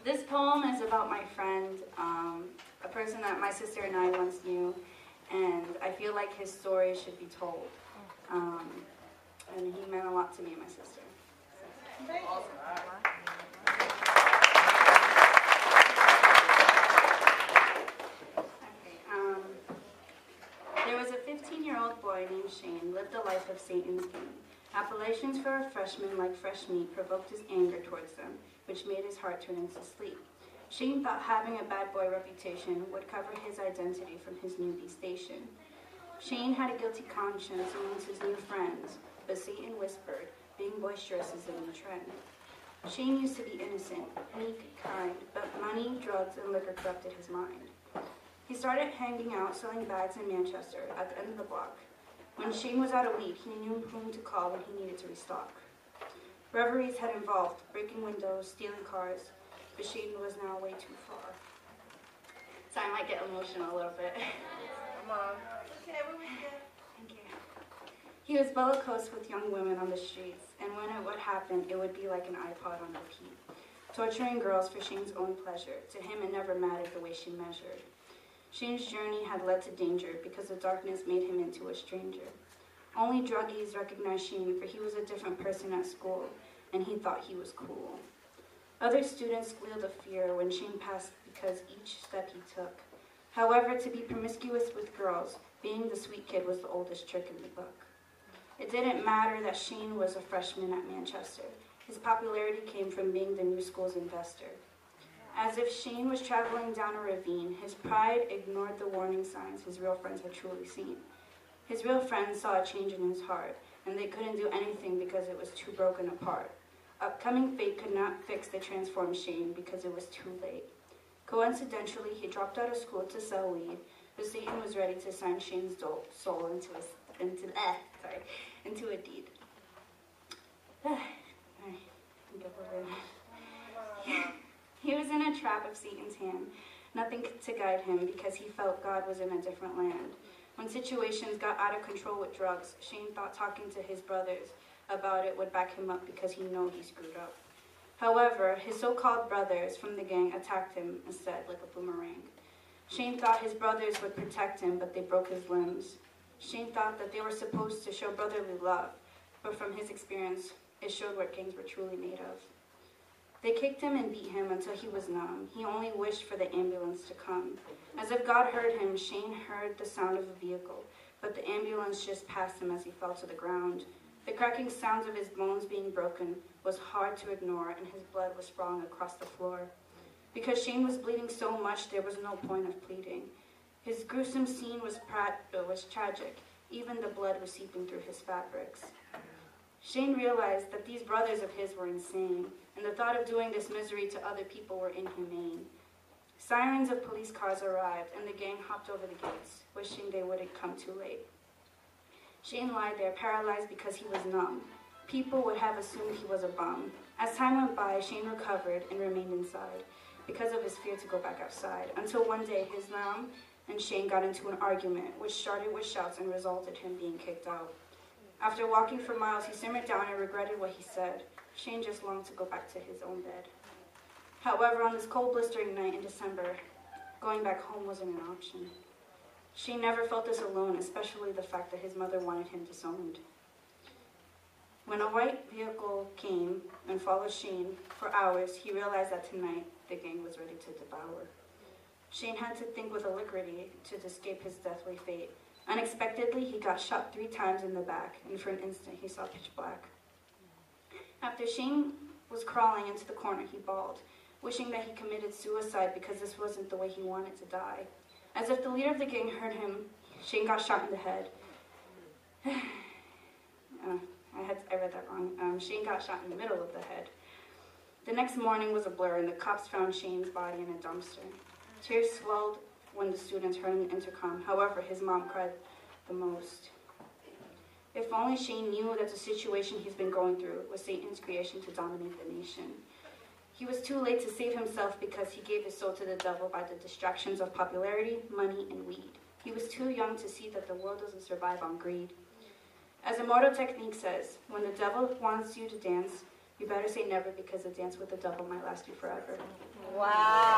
This poem is about my friend, a person that my sister and I once knew, and I feel like his story should be told. And he meant a lot to me and my sister. There was a 15-year-old boy named Shane, lived the life of Satan's game. Appellations for a freshman like fresh meat provoked his anger towards them, which made his heart turn into sleep. Shane thought having a bad boy reputation would cover his identity from his newbie station. Shane had a guilty conscience amongst his new friends, but Satan whispered, being boisterous is the new trend. Shane used to be innocent, meek, kind, but money, drugs, and liquor corrupted his mind. He started hanging out, selling bags in Manchester at the end of the block. When Shane was out of weed, he knew whom to call when he needed to restock. Reveries had involved breaking windows, stealing cars, but Shane was now way too far. So I might get emotional a little bit. Come on. Okay, we're with you. Thank you. He was bellicose with young women on the streets, and when it would happen, it would be like an iPod on repeat. Torturing girls for Shane's own pleasure. To him, it never mattered the way she measured. Shane's journey had led to danger because the darkness made him into a stranger. Only druggies recognized Shane, for he was a different person at school, and he thought he was cool. Other students squealed of fear when Shane passed because each step he took. However, to be promiscuous with girls, being the sweet kid was the oldest trick in the book. It didn't matter that Shane was a freshman at Manchester. His popularity came from being the new school's investor. As if Shane was traveling down a ravine, his pride ignored the warning signs his real friends had truly seen. His real friends saw a change in his heart, and they couldn't do anything because it was too broken apart. Upcoming fate could not fix the transformed Shane because it was too late. Coincidentally, he dropped out of school to sell weed, but Satan was ready to sign Shane's soul into a deed. He was in a trap of Satan's hand, nothing to guide him because he felt God was in a different land. When situations got out of control with drugs, Shane thought talking to his brothers about it would back him up because he knew he screwed up. However, his so-called brothers from the gang attacked him instead like a boomerang. Shane thought his brothers would protect him, but they broke his limbs. Shane thought that they were supposed to show brotherly love, but from his experience, it showed what gangs were truly made of. They kicked him and beat him until he was numb. He only wished for the ambulance to come. As if God heard him, Shane heard the sound of a vehicle, but the ambulance just passed him as he fell to the ground. The cracking sounds of his bones being broken was hard to ignore, and his blood was sprawling across the floor. Because Shane was bleeding so much, there was no point of pleading. His gruesome scene was tragic. Even the blood was seeping through his fabrics. Shane realized that these brothers of his were insane, and the thought of doing this misery to other people were inhumane. Sirens of police cars arrived, and the gang hopped over the gates, wishing they wouldn't come too late. Shane lied there, paralyzed because he was numb. People would have assumed he was a bum. As time went by, Shane recovered and remained inside because of his fear to go back outside, until one day his mom and Shane got into an argument, which started with shouts and resulted in him being kicked out. After walking for miles, he simmered down and regretted what he said. Shane just longed to go back to his own bed. However, on this cold, blistering night in December, going back home wasn't an option. Shane never felt this alone, especially the fact that his mother wanted him disowned. When a white vehicle came and followed Shane for hours, he realized that tonight the gang was ready to devour. Shane had to think with alacrity to escape his deathly fate. Unexpectedly, he got shot 3 times in the back, and for an instant he saw pitch black. After Shane was crawling into the corner, he bawled, wishing that he committed suicide because this wasn't the way he wanted to die. As if the leader of the gang heard him, Shane got shot in the head. I read that wrong. Shane got shot in the middle of the head. The next morning was a blur, and the cops found Shane's body in a dumpster. Tears swelled when the students heard in the intercom. However, his mom cried the most. If only Shane knew that the situation he's been going through was Satan's creation to dominate the nation. He was too late to save himself because he gave his soul to the devil by the distractions of popularity, money, and weed. He was too young to see that the world doesn't survive on greed. As Immortal Technique says, when the devil wants you to dance, you better say never because a dance with the devil might last you forever. Wow.